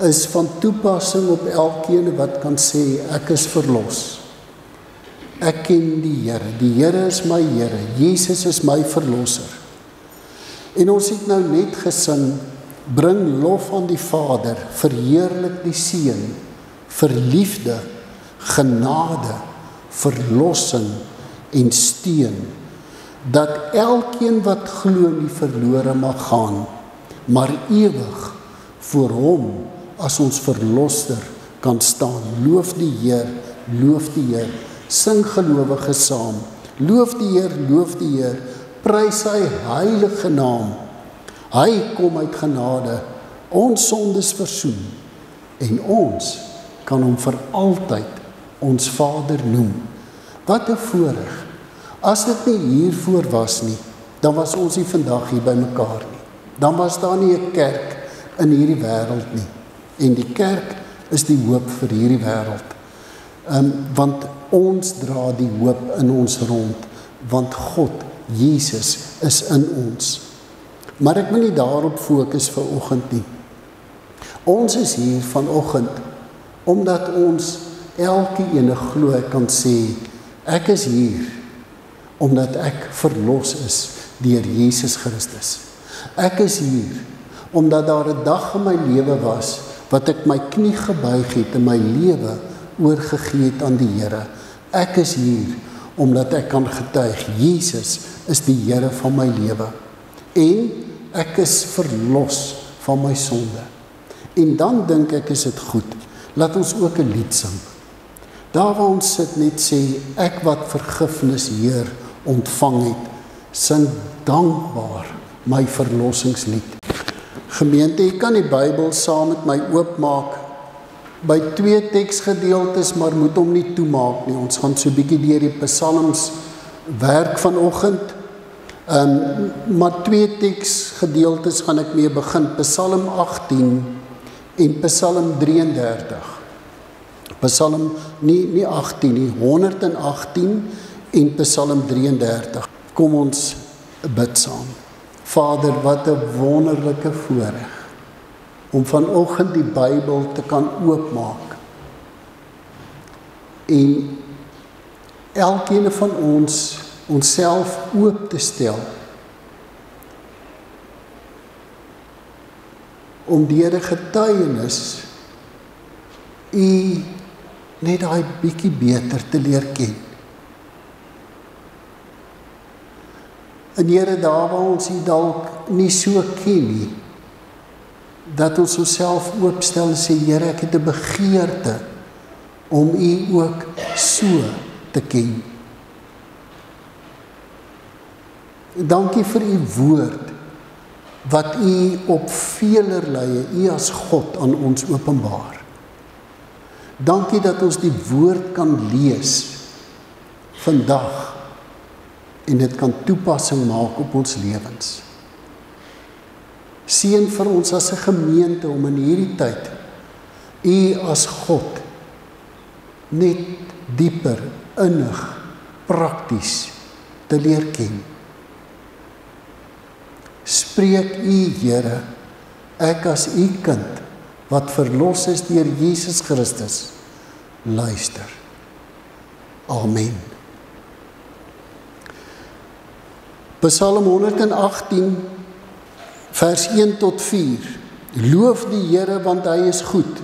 is van toepassing op elkeen wat kan sê, ek is verlos. Ek ken die Here is my Here, Jesus is my verlosser. En ons het nou net gesing, bring lof aan die Vader, verheerlik die Seun, vir liefde, genade, verlossing en steun, dat elkeen wat glo nie verlore mag gaan, maar ewig voor hom as ons verlosser kan staan. Loof die Heer, sing gelowiges saam, loof die Heer, prys sy heilige naam. Hy kom uit genade, ons sondes versoen, en ons kan hom vir altyd ons Vader noem. Wat 'n voorreg. As dit nie hiervoor was nie, dan was ons nie vandag hier by mekaar nie. Dan was daar nie 'n kerk in hierdie wêreld nie. En die kerk is die hoop vir hierdie wêreld. Want ons dra die hoop in ons rond, want God, Jesus, is in ons. Maar ek wil nie daarop fokus vanoggend nie. Ons is hier vanoggend, omdat ons elke ene glo kan sê, ek is hier, omdat ek verlos is deur Jesus Christus. Ek is hier, omdat daar 'n dag in my lewe was, wat ek my knie gebuig het en my lewe oorgegee het aan die Here. Ek is hier, omdat ek kan getuig, Jesus is die Here van my lewe. En ek is verlos van my sonde. En dan dink ek, is dit goed, laat ons ook 'n lied sing. Daar waar ons sit net sê, ek wat vergifnis, Heer, ontvang het, sing dankbaar my verlossingslied. Gemeente, jy kan die Bybel saam met my oopmaak, by 2 teksgedeeltes, maar moet hom nie toemaak nie. Ons gaan so 'n bietjie deur die psalms werk vanoggend. Maar 2 teksgedeeltes gaan ek mee begin, Psalm 18 en Psalm 33. Psalm nie 18 nie, 118 en Psalm 33. Kom ons bid saam. Vader, wat 'n wonderlike voorreg om vanoggend die Bybel te kan oopmaak en elkeen van ons onsself oop te stel om deur 'n getuienis U net daai bietjie beter te leer ken. En Here, daar waar ons U dalk nie so ken nie, dat ons onsself oopstel en sê, Here, ek het 'n begeerte om U ook so te ken. Dankie vir U woord, wat U op velerlei, U as God aan ons openbaar. Dankie dat ons die woord kan lees vandag en dit kan toepassing maak op ons lewens. Seën vir ons as 'n gemeente om in hierdie tyd U as God net dieper, innig, prakties te leer ken. Spreek U, Here, ek as U kind, wat verlos is deur Jesus Christus, luister. Amen. Psalm 118, vers 1 tot 4. Loof die Here, want hy is goed.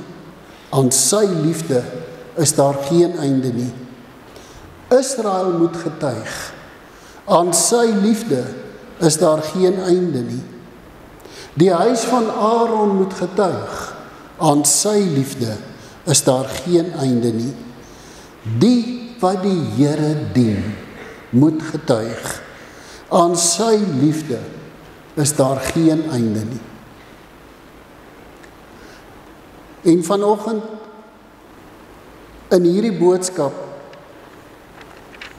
Aan sy liefde is daar geen einde nie. Israel moet getuig. Aan sy liefde is daar geen einde nie. Die huis van Aaron moet getuig. Aan sy liefde is daar geen einde nie. Die wat die Here dien, moet getuig. Aan sy liefde is daar geen einde nie. En vanoggend in hierdie boodskap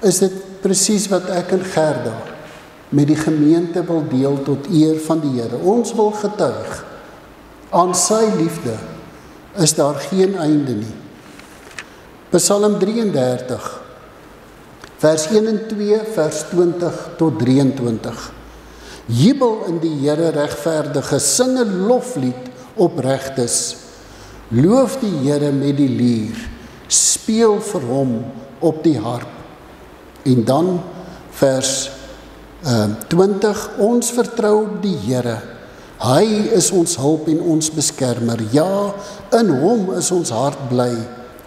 is dit presies wat ek en Gerda met die gemeente wil deel tot eer van die Here. Ons wil getuig. Aan sy liefde is daar geen einde nie. Psalm 33, vers 1 en 2, vers 20 tot 23. Jubel in die Here regverdiges, sing 'n loflied oprechtes. loof die Here met die lier, speel vir hom op die harp. En dan vers 20, ons vertrou op die Here. Hy is ons hulp en ons beskermer. Ja, in hom is ons hart bly.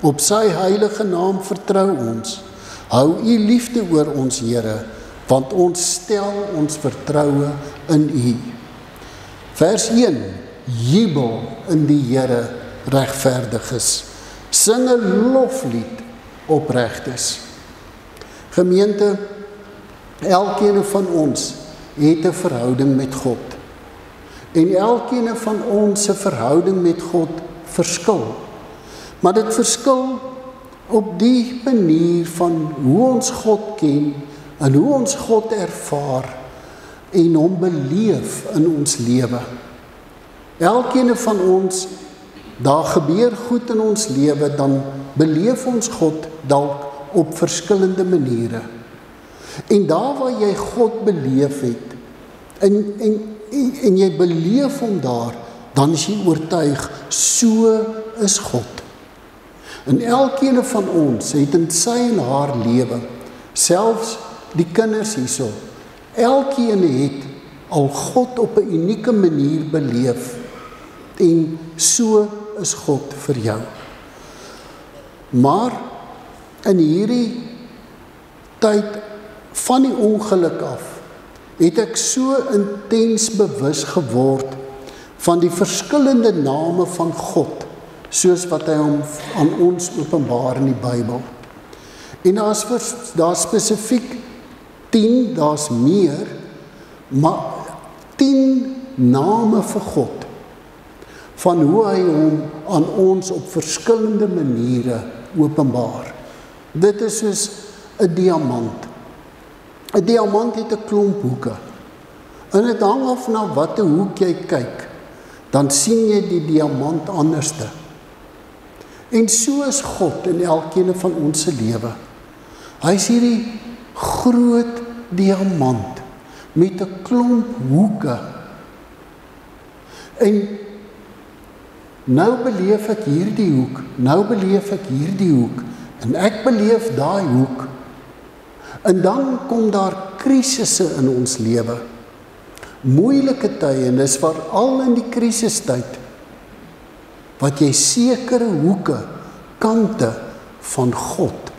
Op sy heilige naam vertrou ons. Hou u liefde oor ons, Here, want ons stel ons vertroue in u. Vers 1, jubel in die Here regverdiges. Sing 'n loflied opregtes. Gemeente, elkeen van ons het 'n verhouding met God. En elkeen van ons se verhouding met God verskil. Maar dit verskil op die manier van hoe ons God ken en hoe ons God ervaar en hom beleef in ons lewe. Elkeen van ons, daar gebeur goed in ons lewe, dan beleef ons God dalk op verskillende maniere. En daar waar jy God beleef het, en jy beleef hom daar, dan is jy oortuig, so is God. En elkeen van ons het in sy en haar lewe, selfs die kinders hierso, elkeen het al God op 'n unieke manier beleef, en so is God vir jou. Maar in hierdie tyd van die ongeluk af, het ek so intens bewus geword van die verskillende name van God, soos wat hy hom aan ons openbaar in die Bybel. En daar's spesifiek 10, daar's meer, maar 10 name vir God, van hoe hy hom aan ons op verskillende maniere openbaar. Dit is soos 'n diamant. 'n Diamant het 'n klomp hoeke. En dit hang af na watter hoek jy kyk, dan sien jy die diamant anderste. En so is God in elkeen van ons se lewe. Hy is hierdie groot diamant met 'n klomp hoeke. En nou beleef ek hierdie hoek, nou beleef ek hierdie hoek, en ek beleef daai hoek. En dan kom daar krisisse in ons lewe. Moeilike tye, en dis veral in die krisistyd, wat jy sekere hoeke, kante van God,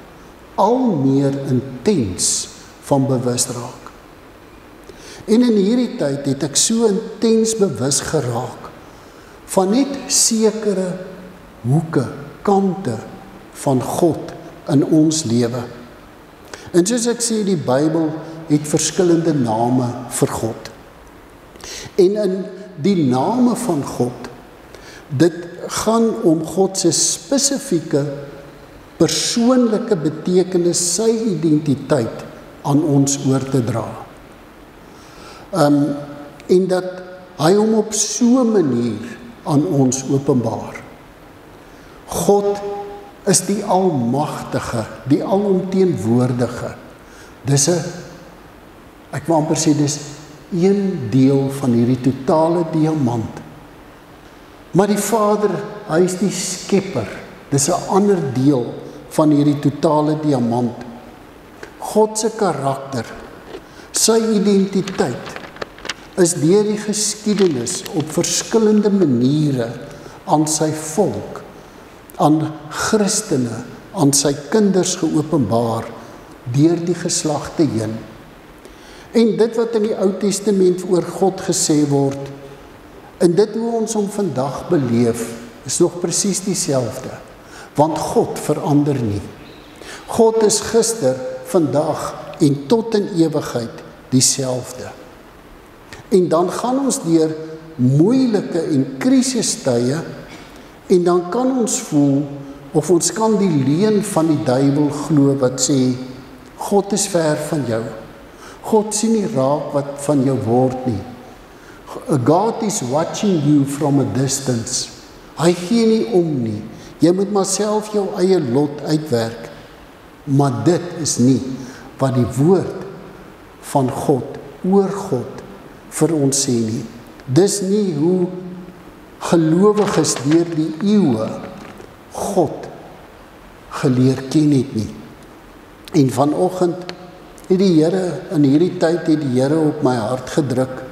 al meer intens van bewus raak. En in hierdie tyd het ek so intens bewus geraak, van net sekere hoeke, kante van God in ons lewe. En soos ek sê, die Bybel het verskillende name vir God. En in die name van God, dit gaan om God se spesifieke persoonlike betekenis, sy identiteit aan ons oor te dra. En dat hy hom op so 'n manier aan ons openbaar. God is die almagtige, die alomteenwoordige. Ek wil amper sê, dis een deel van hierdie totale diamant. Maar die Vader, hy is die skepper. Dis 'n ander deel van hierdie totale diamant. God se karakter, sy identiteit, is deur die geskiedenis op verskillende maniere aan sy volk, aan Christene, aan sy kinders geopenbaar, deur die geslagte heen. En dit wat in die Ou Testament oor God gesê word, en dit hoe ons hom vandag beleef, is nog presies dieselfde, want God verander nie. God is gister, vandag en tot in ewigheid dieselfde. En dan gaan ons deur moeilike en krisistye, en dan kan ons voel, of ons kan die leuen van die duiwel glo wat sê, God is ver van jou. God sien nie raak wat van jou word nie. God is watching you from a distance. Hy gee nie om nie. Jy moet maar self jou eie lot uitwerk. Maar dit is nie wat die woord van God, oor God, vir ons sê nie. Dis nie hoe gelowiges deur die eeue God geleer ken het nie. En vanoggend het die Here, in hierdie tyd het die Here op my hart gedruk,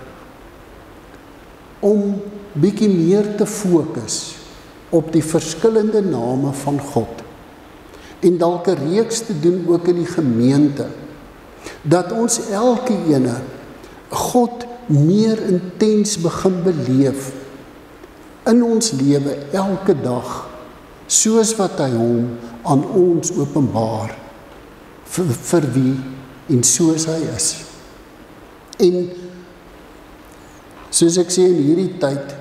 om bietjie meer te fokus op die verskillende name van God. En dalk 'n reeks te doen ook in die gemeente, dat ons elke ene God meer intens begin beleef in ons lewe elke dag, soos wat hy hom aan ons openbaar, vir wie en soos hy is. En soos ek sê, in hierdie tyd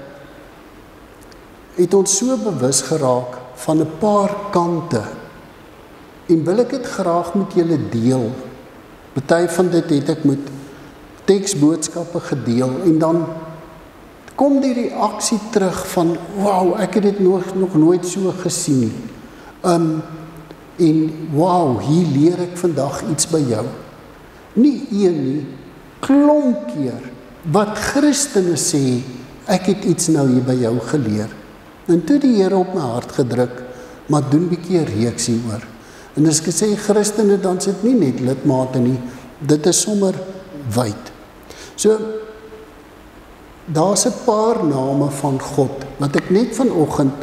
het ons so bewus geraak van 'n paar kante, en wil ek dit graag met julle deel. Party van dit het ek met teksboodskappe gedeel, en dan kom die reaksie terug van, wow, ek het dit nog nooit so gesien nie. En wow, hier leer ek vandag iets by jou. Nie een nie, klomp keer, wat Christene sê, ek het iets nou hier by jou geleer. En toe die Here op my hart gedruk, maar doen bietjie 'n reeks hieroor. En as ek sê Christene, dan is dit nie net lidmate nie, dit is sommer wyd. So, daar's 'n paar name van God, wat ek net vanoggend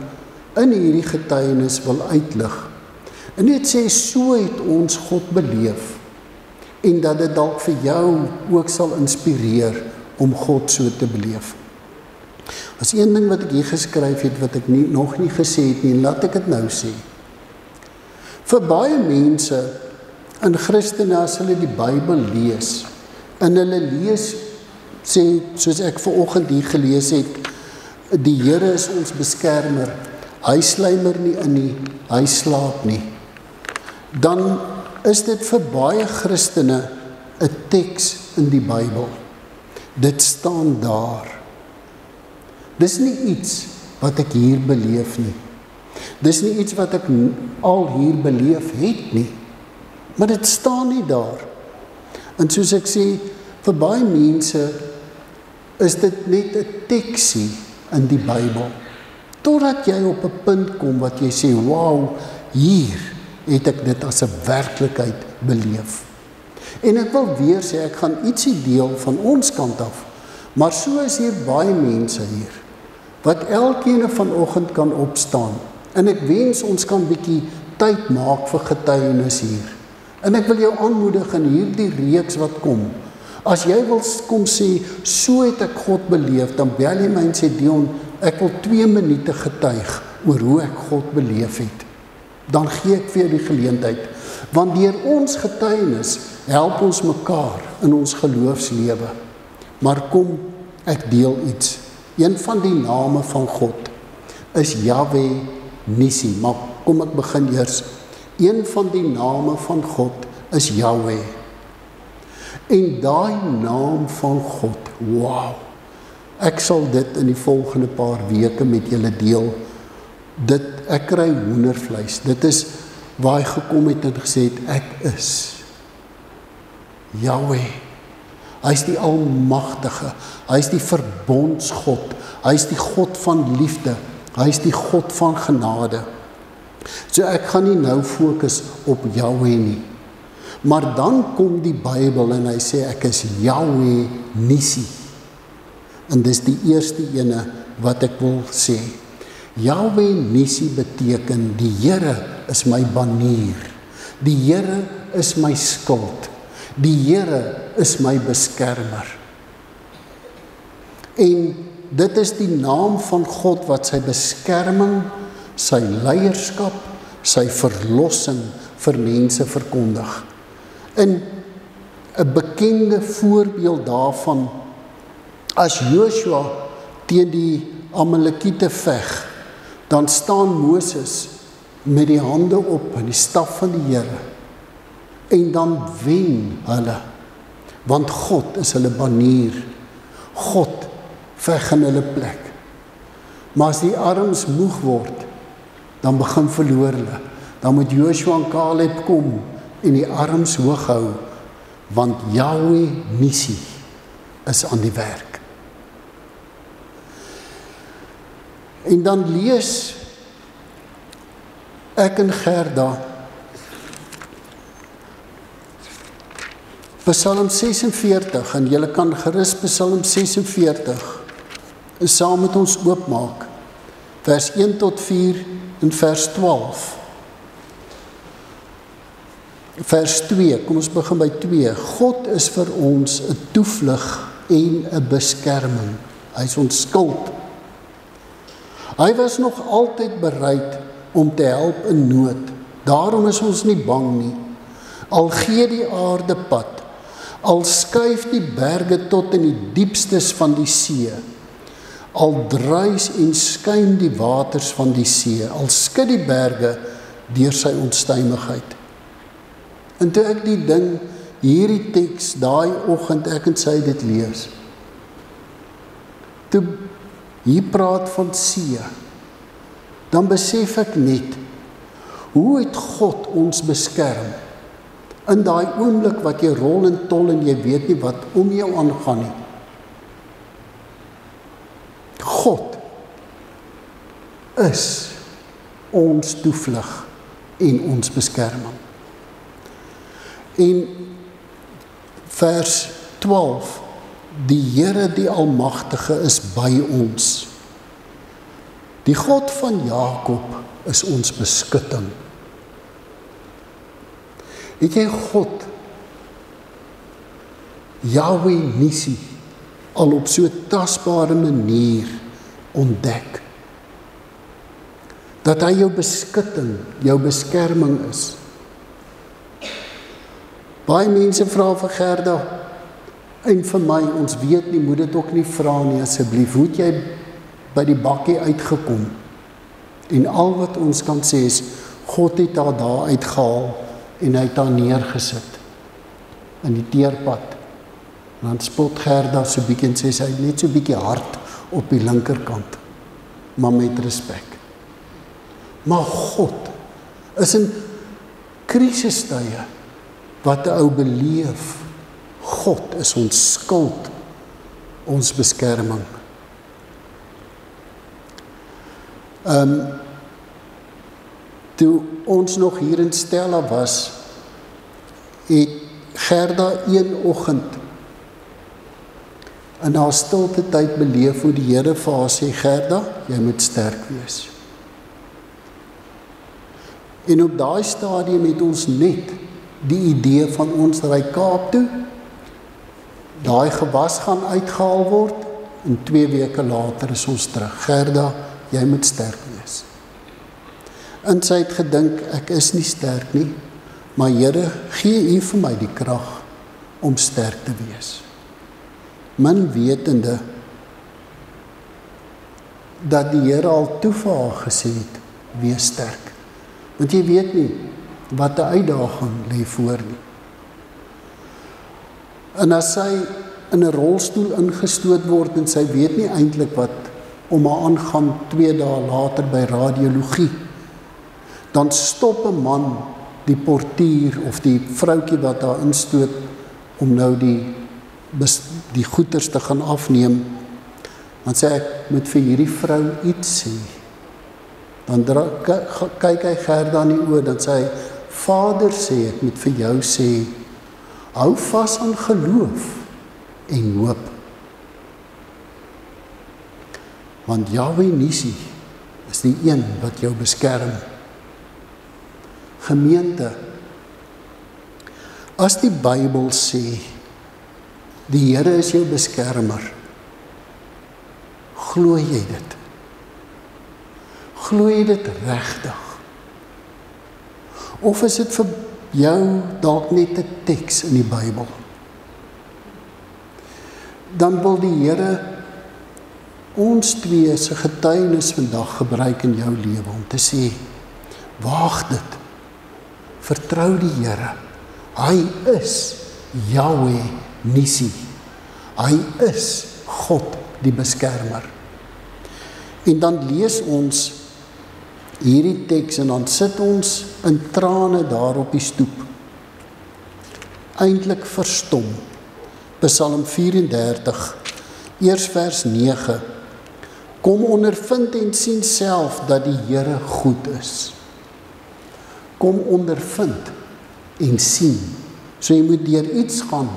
in hierdie getuienis wil uitlig. En net sê, so het ons God beleef, en dat dit dalk vir jou ook sal inspireer om God so te beleef. As een ding wat ek hier geskryf het, wat ek nog nie gesê het nie, laat ek dit nou sê. Vir baie mense in Christene, as hulle die Bybel lees, en hulle lees, sê, soos ek vanoggend hier gelees het, die Here is ons beskermer, hy sluimer nie in nie, hy slaap nie, dan is dit vir baie Christene 'n teks in die Bybel. Dit staan daar. Dis nie iets wat ek hier beleef nie. Dis nie iets wat ek al hier beleef het nie. Maar dit staan nie daar. En soos ek sê, vir baie mense is dit net 'n teksie in die Bybel. Totdat jy op 'n punt kom wat jy sê, wow, hier het ek dit as 'n werklikheid beleef. En ek wil weer sê, ek gaan ietsie deel van ons kant af, maar so is hier baie mense hier, wat elkeen vanoggend kan opstaan, en ek wens ons kan bietjie tyd maak vir getuienis hier. En ek wil jou aanmoedig in hierdie reeks wat kom, as jy wil kom sê, so het ek God beleef, dan bel jy my en sê, Dion, ek wil 2 minute getuig oor hoe ek God beleef het. Dan gee ek vir die geleentheid, want deur ons getuienis help ons mekaar in ons geloofslewe. Maar kom, ek deel iets. Een van die name van God is Yahweh Nissi. Maar kom ek begin eers. Een van die name van God is Yahweh. En daai naam van God, wow. Ek sal dit in die volgende paar weke met julle deel. Ek kry hoendervleis. Dit is waar hy gekom het en gesê het, ek is Yahweh. Hy is die almagtige, hy is die verbondsgod, hy is die God van liefde, hy is die God van genade. So ek gaan nie nou fokus op Yahweh nie. Maar dan kom die Bybel en hy sê, ek is Yahweh Nissi. En dis die eerste ene wat ek wil sê. Yahweh Nissi beteken, die Here is my banier, die Here is my skild, die Here is my beskermer. En dit is die naam van God wat sy beskerming, sy leierskap, sy verlossing vir mense verkondig. En 'n bekende voorbeeld daarvan, as Joshua teen die Amalekiete veg, dan staan Moses met die hande op in die staf van die Here, en dan wen hulle, want God is hulle banier, God veg in hulle plek. Maar as die arms moeg word, dan begin verloor hulle, dan moet Joshua en Caleb kom en die arms hoog hou, want Yahweh Nissi is aan die werk. En dan lees ek en Gerda Psalm 46, en julle kan gerus Psalm 46 saam met ons oopmaak, vers 1 tot 4 en vers 12. Vers 2, kom ons begin by 2. God is vir ons 'n toevlug en 'n beskerming. Hy is ons skild. Hy was nog altyd bereid om te help in nood. Daarom is ons nie bang nie. Al gee die aarde pad, al skuif die berge tot in die diepstes van die see, al druis en skuim die waters van die see, al skud die berge deur sy onstuimigheid. En toe ek die ding, hierdie teks, daai oggend, ek en sy dit lees, toe hier praat van see, dan besef ek net, hoe het God ons beskerm, in daai oomblik wat jy rol en tol en jy weet nie wat om jou aangaan nie. God is ons toevlug en ons beskerming. En vers 12, die Here die Almagtige is by ons. Die God van Jakob is ons beskutting. Het jy God, Yahweh Nissi, al op so tasbare manier ontdek, dat hy jou beskutting, jou beskerming is? Baie mense vra vir Gerda, en vir my, ons weet nie, moet dit ook nie vra nie, asseblief, hoe het jy by die bakkie uitgekom? En al wat ons kan sê is, God het haar daar uitgehaal, en hy het haar neergesit, in die teerpad. En dan spot Gerda so bietjie en sê, sy het net so bietjie hard op die linkerkant, maar met respek. Maar God is in krisistye, wat 'n ou beleef, God is ons skild, ons beskerming. Toe ons nog hier in Stella was, het Gerda een oggend in haar stilte tyd beleef hoe die Here vir haar sê, Gerda, jy moet sterk wees. En op daai stadium het ons net die idee van ons ry Kaap toe, daai gewas gaan uitgehaal word, en 2 weke later is ons terug. Gerda, jy moet sterk wees. En sy het gedink, ek is nie sterk nie, maar Here, gee U vir my die krag om sterk te wees. Min wetende, dat die Here al toe vir haar gesê het, wees sterk. Want jy weet nie, wat 'n uitdaging lê voor nie. En as sy in 'n rolstoel ingestoot word, en sy weet nie eintlik wat om haar aangaan 2 dae later by radiologie, dan stop 'n man die portier of die vroutjie wat haar instoot om nou die goeders te gaan afneem. Dan sê ek, moet vir hierdie vrou iets sê. Dan kyk hy Gerda in die oë, dan sê hy, Vader sê, ek moet vir jou sê, hou vas aan geloof en hoop. Want Yahweh Nissi is die een wat jou beskerm. Gemeente, as die Bybel sê, die Here is jou beskermer, glo jy dit? Glo jy dit regtig? Of is dit vir jou dalk net 'n teks in die Bybel? Dan wil die Here ons twee se getuienis vandag gebruik in jou lewe om te sê, waag dit, vertrou die Here, hy is Yahweh Nissi, hy is God die beskermer. En dan lees ons hierdie teks en dan sit ons in trane daar op die stoep, eintlik verstom. Psalm 34, eers vers 9, Kom ondervind en sien self dat die Here goed is. Kom ondervind en sien. So jy moet deur iets gaan.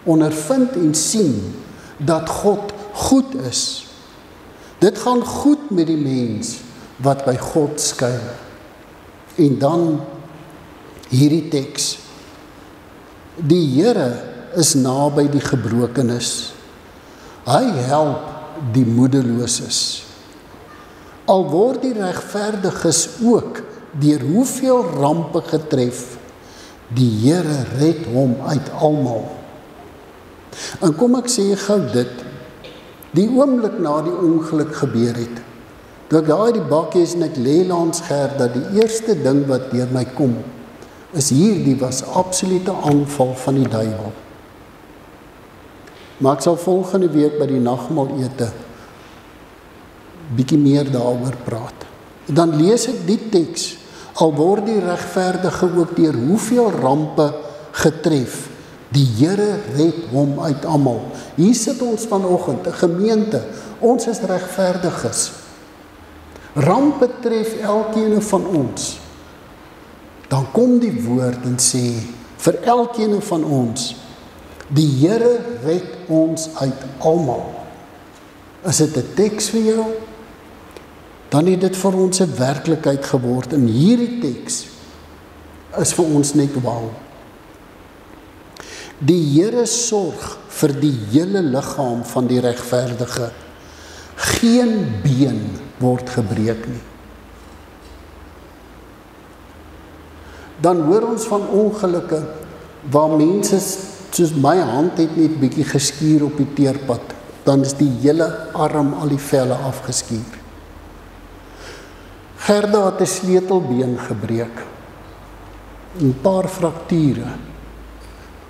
Ondervind en sien dat God goed is. Dit gaan goed met die mens wat by God skuil. En dan hierdie teks. Die Here is naby die gebrokenes. Hy help die moedeloses. Al word die regverdiges ook deur hoeveel rampe getref, die Here red hom uit almal. En kom ek sê gou dit, die oomblik na die ongeluk gebeur het, toe ek daar die bakkie is en ek lê langs Gerda, die eerste ding wat deur my kom, is hierdie was absolute aanval van die duiwel. Maar ek sal volgende week by die nagmaal ete bietjie meer daaroor praat. Dan lees ek die teks, al word die regverdige ook deur hoeveel rampe getref, die Here red hom uit almal. Hier sit ons vanoggend, 'n gemeente, ons is regverdiges. Rampe tref elkeen van ons. Dan kom die woord en sê, vir elkeen van ons, die Here red ons uit almal. Is dit 'n teks vir jou? Dan het dit vir ons 'n werklikheid geword. En hierdie teks is vir ons net wauw. Die Here sorg vir die hele liggaam van die regverdige. Geen been word gebreek nie. Dan hoor ons van ongelukke waar mense soos my hand het net bietjie geskuur op die teerpad, dan is die hele arm al die velle afgeskuur. Gerda het 'n sleutelbeen gebreek, 'n paar frakture,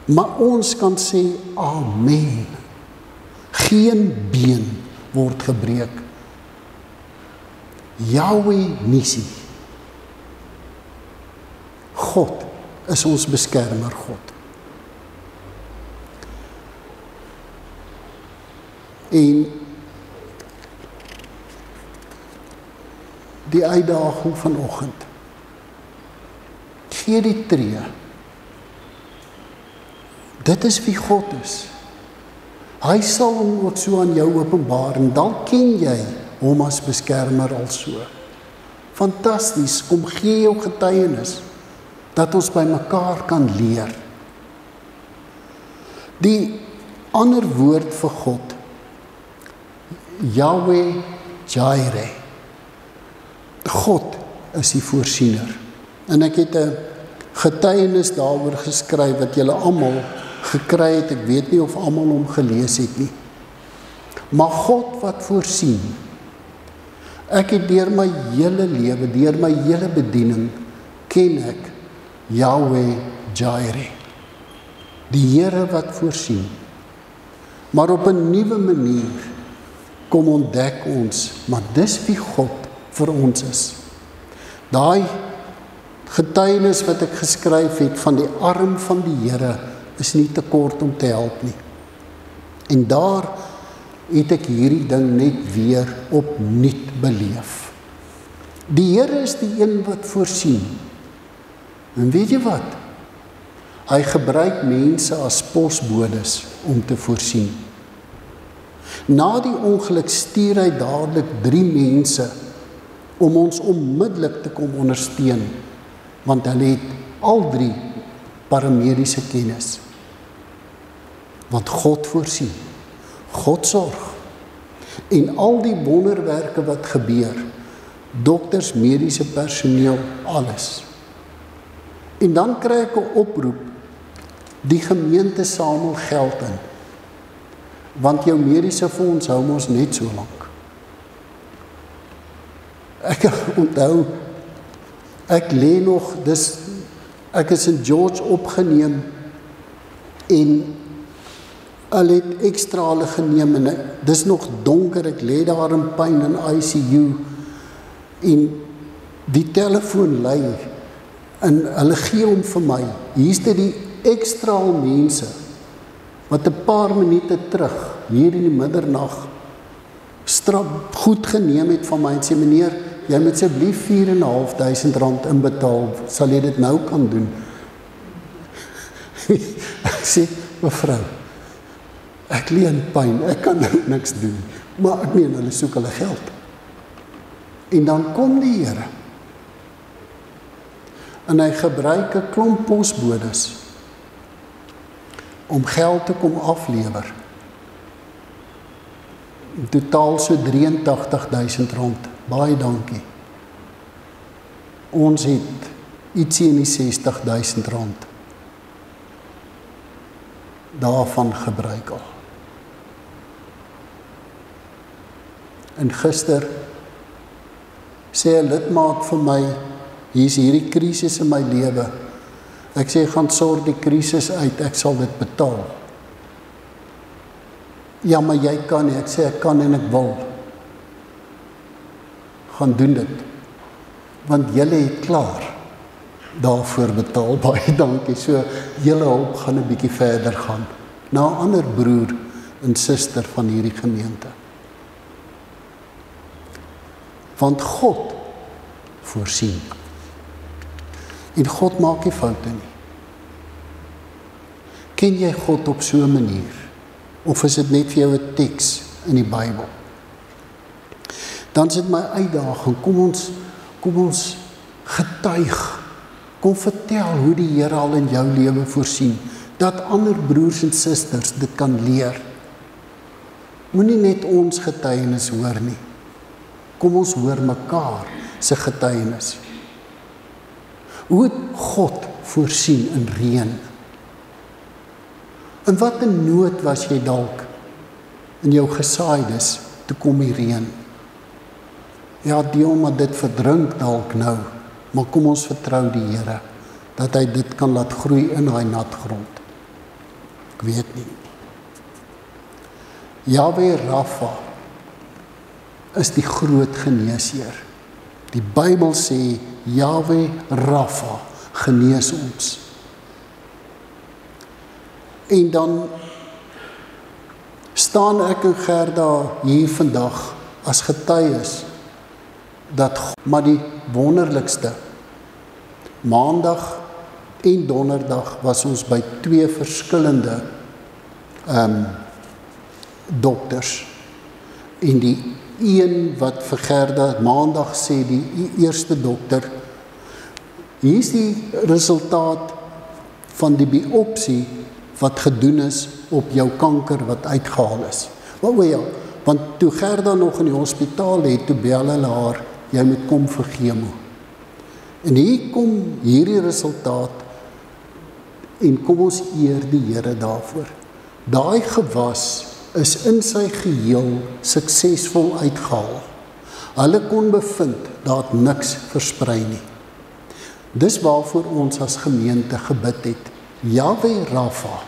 maar ons kan sê amen. Geen been word gebreek. Yahweh Nissi. God is ons beskermer God. En die uitdaging vanoggend. Gee die tree. Dit is wie God is. Hy sal hom ook so aan jou openbaar en dan ken jy hom as beskermer al so. Fantasties, kom gee jou getuienis dat ons by mekaar kan leer. Die ander woord vir God, Yahweh Jireh. God is die voorsiener. En ek het 'n getuienis daaroor geskryf wat julle almal gekry het. Ek weet nie of almal hom gelees het nie. Maar God wat voorsien. Ek het deur my hele lewe, deur my hele bediening, ken ek Yahweh Jireh. Die Here wat voorsien. Maar op 'n nuwe manier kom ontdek ons, maar dis wie God vir ons is. Daai getuienis wat ek geskryf het van die arm van die Here is nie te kort om te help nie. En daar het ek hierdie ding net weer opnuut beleef. Die Here is die een wat voorsien. En weet jy wat? Hy gebruik mense as posbodes om te voorsien. Na die ongeluk stuur hy dadelik 3 mense om ons onmiddellik te kom ondersteun, want hulle het al 3 paramediese kennis. Want God voorsien, God sorg. En al die wonderwerke wat gebeur, dokters, mediese personeel, alles. En dan kry ek 'n oproep, die gemeente samel geld in, want jou mediese fonds hou ons net so lank. Ek onthou, ek lê nog, ek is in George opgeneem, en hulle het ekstra hulle geneem, en dis nog donker, ek lê daar in pyn in ICU, en die telefoon lui, en hulle gee hom vir my. Hier is dit die ekstra mense, wat 'n paar minute terug, hier in die middernag, goed geneem het van my en sê, meneer, jy moet asseblief R4.500 inbetaal, sal jy dit nou kan doen? Ek sê, mevrou, ek leen pyn, ek kan nou niks doen, maar ek meen, hulle soek hulle geld. En dan kom die Here, en hy gebruik 'n klomp posbodes, om geld te kom aflewer. In totaal so R83.000, baie dankie. Ons het ietsie in die R60.000 daarvan gebruik al. En gister sê 'n lidmaat vir my, hier is hierdie krisis in my lewe. Ek sê, gaan sorg die krisis uit, ek sal dit betaal. Ja, maar jy kan nie. Ek sê, ek kan en ek wil. Gaan doen dit. Want julle het klaar daarvoor betaal, baie dankie. So, julle hulp gaan 'n bietjie verder gaan. Na 'n ander broer en suster van hierdie gemeente. Want God voorsien. En God maak nie foute nie. Ken jy God op so 'n manier? Of is dit net vir jou 'n teks in die Bybel? Dan is dit my uitdaging, kom ons getuig, kom vertel hoe die Here al in jou lewe voorsien, dat ander broers en susters dit kan leer. Moenie net ons getuienis hoor nie. Kom ons hoor mekaar se getuienis. Hoe het God voorsien in reën? In wat 'n nood was jy dalk in jou gesaaides, toe kom die reën? Ja, deel maar dit verdrink dalk nou, maar kom ons vertrou die Here, dat hy dit kan laat groei in daai nat grond. Ek weet nie. Jahwe Rapha is die groot geneesheer. Die Bybel sê, Jahwe Rapha genees ons. En dan staan ek en Gerda hier vandag as getuies, dat God, maar die wonderlikste, Maandag en Donderdag was ons by 2 verskillende dokters. En die een wat vir Gerda Maandag sê, die eerste dokter, hier is die resultaat van die biopsie wat gedoen is op jou kanker wat uitgehaal is. Ja, want toe Gerda nog in die hospitaal het, toe bel hulle haar, jy moet kom vir chemo. En hier kom hierdie resultaat, en kom ons eer die Here daarvoor. Daai gewas is in sy geheel suksesvol uitgehaal. Hulle kon bevind, daar het niks versprei nie. Dis waarvoor ons as gemeente gebid het. Jahwe Rapha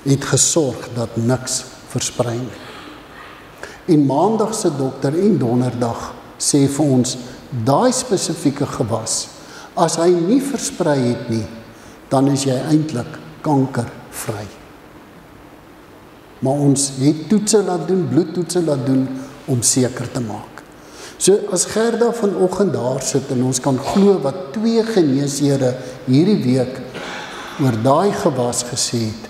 het gesorg dat niks versprei nie. En Maandag se dokter en Donderdag sê vir ons, daai spesifieke gewas, as hy nie versprei het nie, dan is jy eintlik kankervry. Maar ons het toetse laat doen, bloedtoetse laat doen, om seker te maak. So as Gerda vanoggend daar sit, en ons kan glo wat 2 geneeshere hierdie week oor daai gewas gesê het,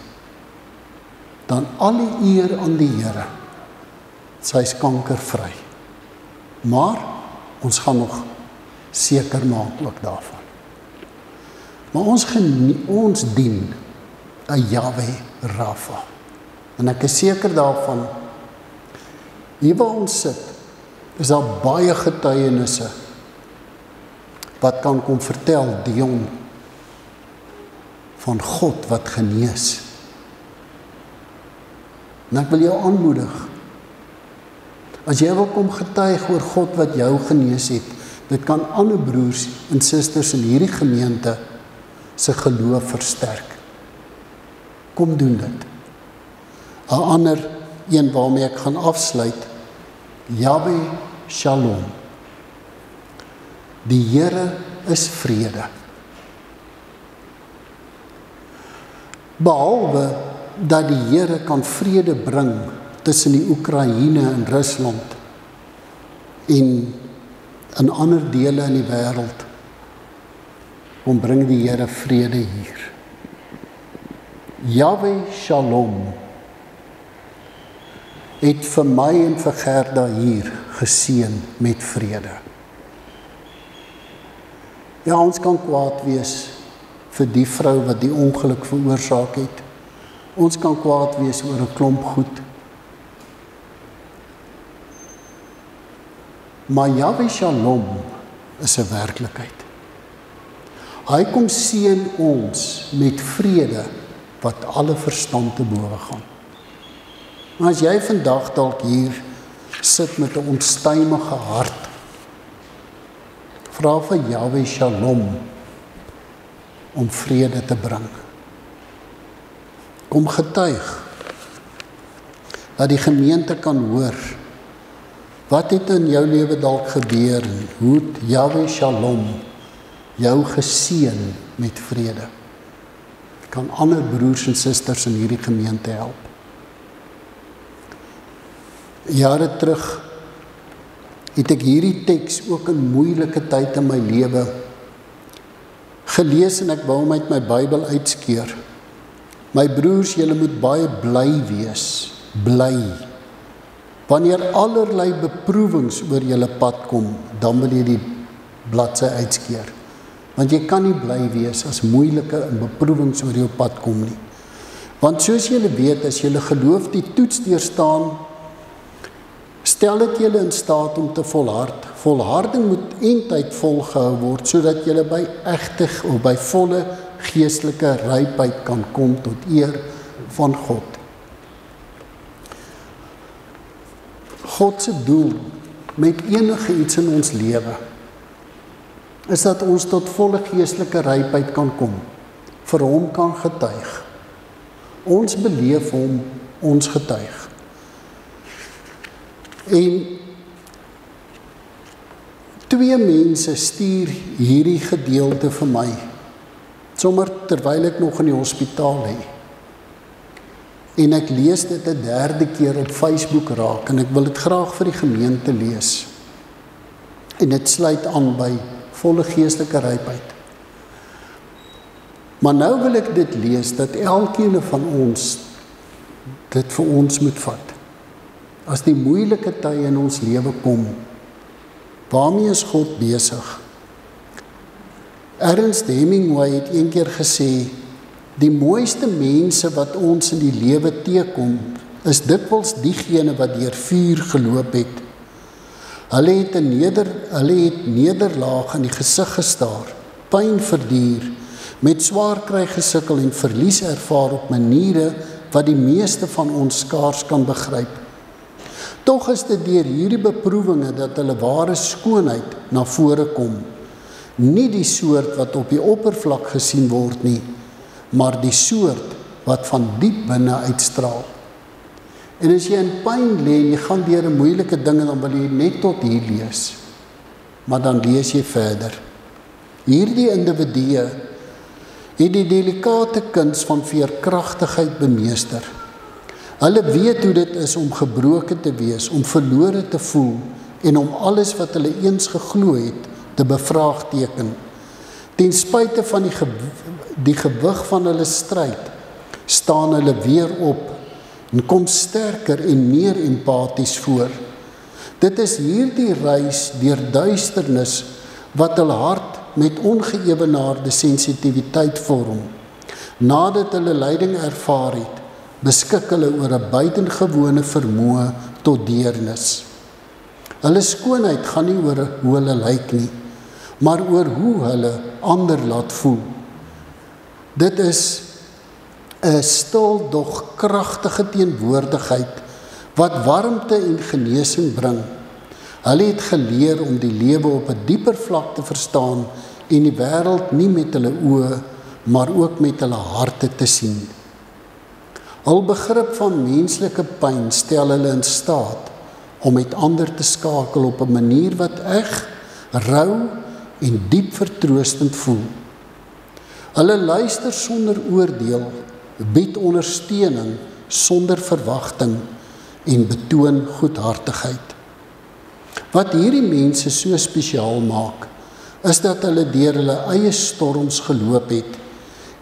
dan al die eer aan die Here. Sy is kankervry. Maar ons gaan nog seker maak ook daarvan. Maar ons dien 'n Jahwe Rapha. En ek is seker daarvan, hier waar ons sit, is daar baie getuienisse wat kan kom vertel, Dion, van God wat genees. En ek wil jou aanmoedig, as jy wil kom getuig oor God wat jou genees het, dit kan ander broers en susters in hierdie gemeente se geloof versterk. Kom doen dit. 'n ander een waarmee ek gaan afsluit, Jahwe Shalom. Die Here is vrede. Behalwe dat die Here kan vrede bring tussen die Oekraïne en Rusland, En in ander dele in die wêreld kom bring die Here vrede hier. Yahweh Shalom het vir my en vir Gerda hier geseën met vrede. Ja, ons kan kwaad wees vir die vrou wat die ongeluk veroorsaak het. Ons kan kwaad wees oor 'n klomp goed. Maar Yahweh Shalom is 'n werklikheid. Hy kom seën ons met vrede wat alle verstand te bowe gaan. Maar as jy vandag dalk hier sit met 'n onstuimige hart, vra vir Yahweh Shalom om vrede te bring. Kom getuig, dat die gemeente kan hoor, wat het in jou lewe dalk gebeur, en hoe het Yahweh Shalom jou geseën met vrede. Kan ander broers en susters in hierdie gemeente help. Jare terug het ek hierdie teks ook in moeilike tyd in my lewe gelees en ek wou hom uit my Bybel uitskeer. My broers, julle moet baie bly wees, bly. Wanneer allerlei beproewings oor julle pad kom, dan wil jy die bladsy uitskeer. Want jy kan nie bly wees as moeilike en beproewings oor jou pad kom nie. Want soos julle weet, as julle geloof die toets deurstaan, stel dit julle in staat om te volhard. Volharding moet eindtyd volgehou word, sodat julle by egte of by volle geestelike rypheid kan kom tot eer van God. God se doel met enige iets in ons lewe is dat ons tot volle geestelike rypheid kan kom, vir hom kan getuig. Ons beleef hom, ons getuig. En twee mense stuur hierdie gedeelte vir my, sommer terwyl ek nog in die hospitaal lê. En ek lees dit 'n derde keer op Facebook raak, en ek wil dit graag vir die gemeente lees. En dit sluit aan by volle geestelike rypheid. Maar nou wil ek dit lees, dat elkeen van ons dit vir ons moet vat. As die moeilike tye in ons lewe kom, waarmee is God besig? Ernest Hemingway het een keer gesê, die mooiste mense wat ons in die lewe teekom, is dikwels diegene wat deur vuur geloop het. Hulle het nederlaag in die gesig gestaar, pyn verduur, met swaar kry gesukkel en verlies ervaar op maniere wat die meeste van ons skaars kan begryp. Tog is dit deur hierdie beproewinge dat hulle ware skoonheid na vore kom. Nie die soort wat op die oppervlak gesien word nie, maar die soort wat van diep binne uitstraal. En as jy in pyn lê en jy gaan deur 'n moeilike ding, dan wil jy net tot hier lees. Maar dan lees jy verder. Hierdie individue het die delikate kuns van veerkragtigheid bemeester. Hulle weet hoe dit is om gebroken te wees, om verlore te voel en om alles wat hulle eens geglo het te bevraagteken. Ten spyte van die gewig van hulle stryd, staan hulle weer op en kom sterker en meer empaties voor. Dit is hierdie reis deur duisternis wat hulle hart met ongeëwenaarde sensitiwiteit vorm. Nadat hulle lyding ervaar het, beskik hulle oor 'n buitengewone vermoë tot deernis. Hulle skoonheid gaan nie oor hoe hulle lyk nie, maar oor hoe hulle ander laat voel. Dit is 'n stil dog kragtige teenwoordigheid wat warmte en genesing bring. Hulle het geleer om die lewe op 'n dieper vlak te verstaan en die wêreld nie met hulle oë, maar ook met hulle harte te sien. Hul begrip van menslike pyn stel hulle in staat om met ander te skakel op 'n manier wat eg, rou en diep vertroostend voel. Hulle luister sonder oordeel, bied ondersteuning sonder verwagting en betoon goedhartigheid. Wat hierdie mense so spesiaal maak, is dat hulle deur hulle eie storms geloop het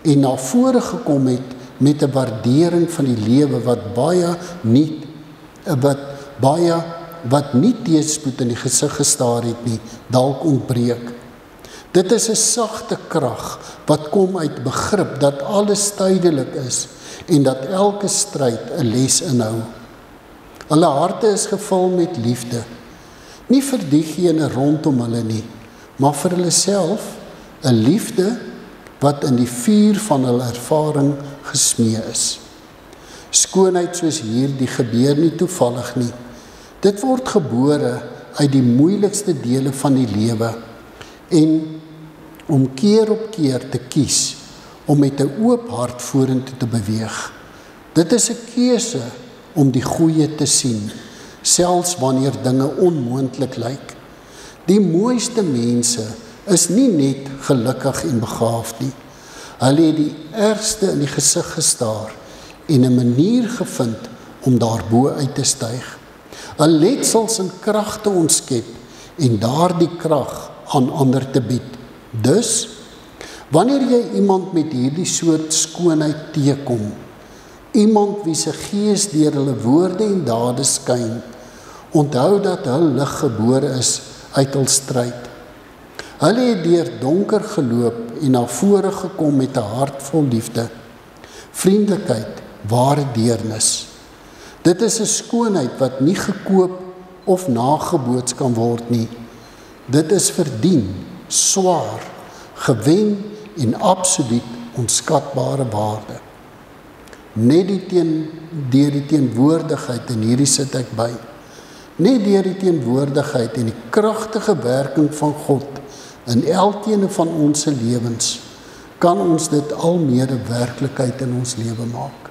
en na vore gekom het met 'n waardering van die lewe wat nie teenspoed in die gesig gestaar het nie, dalk ontbreek. Dit is 'n sagte krag wat kom uit begrip dat alles tydelik is en dat elke stryd 'n les inhou. Hulle harte is gevul met liefde, nie vir diegene rondom hulle nie, maar vir hulle self, 'n liefde wat in die vuur van hulle ervaring gesmee is. Skoonheid soos hierdie gebeur nie toevallig nie. Dit word gebore uit die moeilikste dele van die lewe en om keer op keer te kies om met 'n oop hart vorentoe te beweeg. Dit is 'n keuse om die goeie te sien, selfs wanneer dinge onmoontlik lyk. Die mooiste mense is nie net gelukkig en begaafd nie. Hulle het die ergste in die gesig gestaar en 'n manier gevind om daarbo uit te styg. 'n Letsels en krag te ontskep en daardie krag aan ander te bied. Dus, wanneer jy iemand met hierdie soort skoonheid teekom, iemand wie se gees deur hulle woorde en dade skyn, onthou dat hul lig gebore is uit hul stryd. Hulle het deur donker geloop en na vore gekom met 'n hart vol liefde, vriendelikheid, ware deernis. Dit is 'n skoonheid wat nie gekoop of nageboots kan word nie. Dit is verdien, swaar, gewen en absoluut onskatbare waarde. Net deur die teenwoordigheid, en hierdie sit ek by, net deur die teenwoordigheid en die kragtige werking van God in elkeen van ons lewens, kan ons dit al meer 'n werklikheid in ons lewe maak.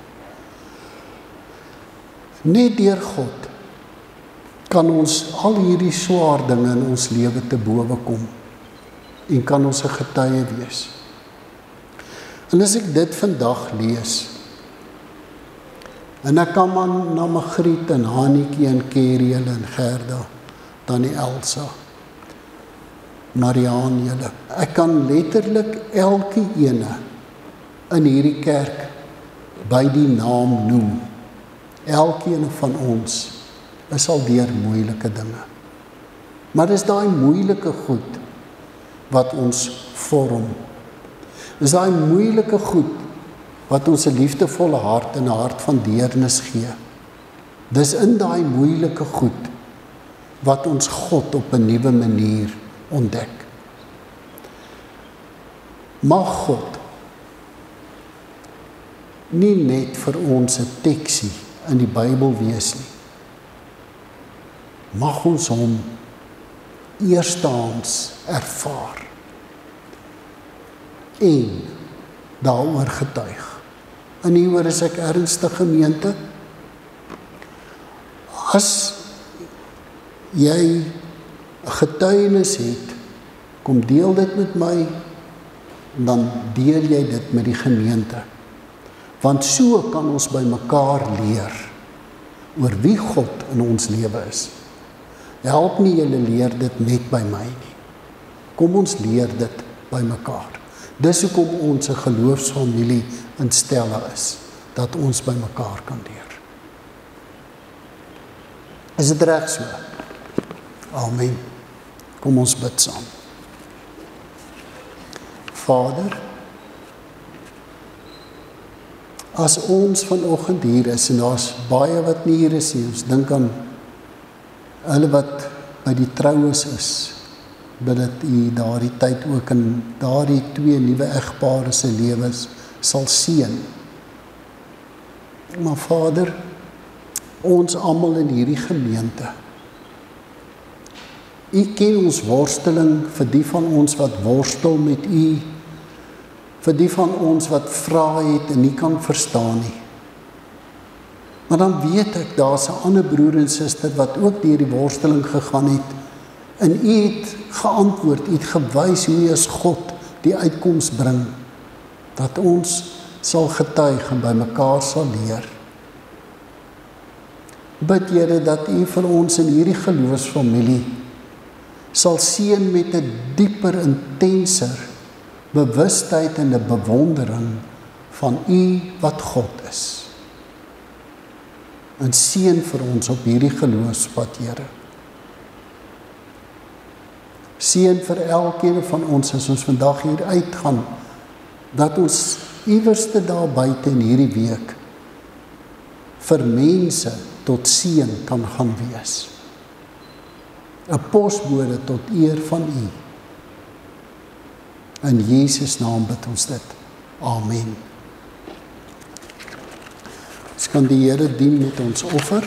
Net deur God kan ons al hierdie swaar dinge in ons lewe te bowe kom en kan ons 'n getuie wees. En as ek dit vandag lees, en ek kan man na Margriet en Hanietjie en Kerry en Gerda, dan die Elsa, Mariaan julle, ek kan letterlik elke ene in hierdie kerk by die naam noem. Elkeen van ons is al deur moeilike dinge. Maar dis daai moeilike goed wat ons vorm. Dis daai moeilike goed wat ons 'n liefdevolle hart en 'n hart van deernis gee. Dis in daai moeilike goed wat ons God op 'n nuwe manier ontdek. Mag God nie net vir ons 'n teksie in die Bybel wees nie. Mag ons hom eerstehands ervaar en daaroor getuig. En hieroor is ek ernstig, gemeente. As jy 'n getuienis het, kom deel dit met my, dan deel jy dit met die gemeente. Want so kan ons by mekaar leer oor wie God in ons lewe is. Help nie julle leer dit net by my nie. Kom ons leer dit by mekaar. Dis hoekom ons 'n geloofsfamilie in Stella is, dat ons by mekaar kan leer. Is dit reg so? Amen. Kom ons bid saam. Vader, as ons vanoggend hier is, en daar's baie wat nie hier is nie, ons dink aan hulle wat by die troues is, dat dit u daardie tyd ook in daardie 2 nuwe egpare se lewens sal seën. Maar Vader, ons almal in hierdie gemeente, u ken ons worsteling, vir die van ons wat worstel met u, vir die van ons wat vrae het en nie kan verstaan nie. Maar dan weet ek, daar's 'n ander broer en suster wat ook deur die worsteling gegaan het, en u het geantwoord, u het gewys hoe u as God die uitkoms bring, dat ons sal getuig en by mekaar sal leer. Bid Here dat u vir ons in hierdie geloofsfamilie sal seën met 'n dieper, intenser bewustheid en 'n bewondering van U wat God is. En seën vir ons op hierdie geloofspad, Here. Seën vir elkeen van ons as ons vandag hier uitgaan, dat ons iewerste daar buite in hierdie week vir mense tot seën kan gaan wees. 'n Posbode tot eer van U. In Jesus naam bid ons dit. Amen. Ons kan die Here dien met ons offer.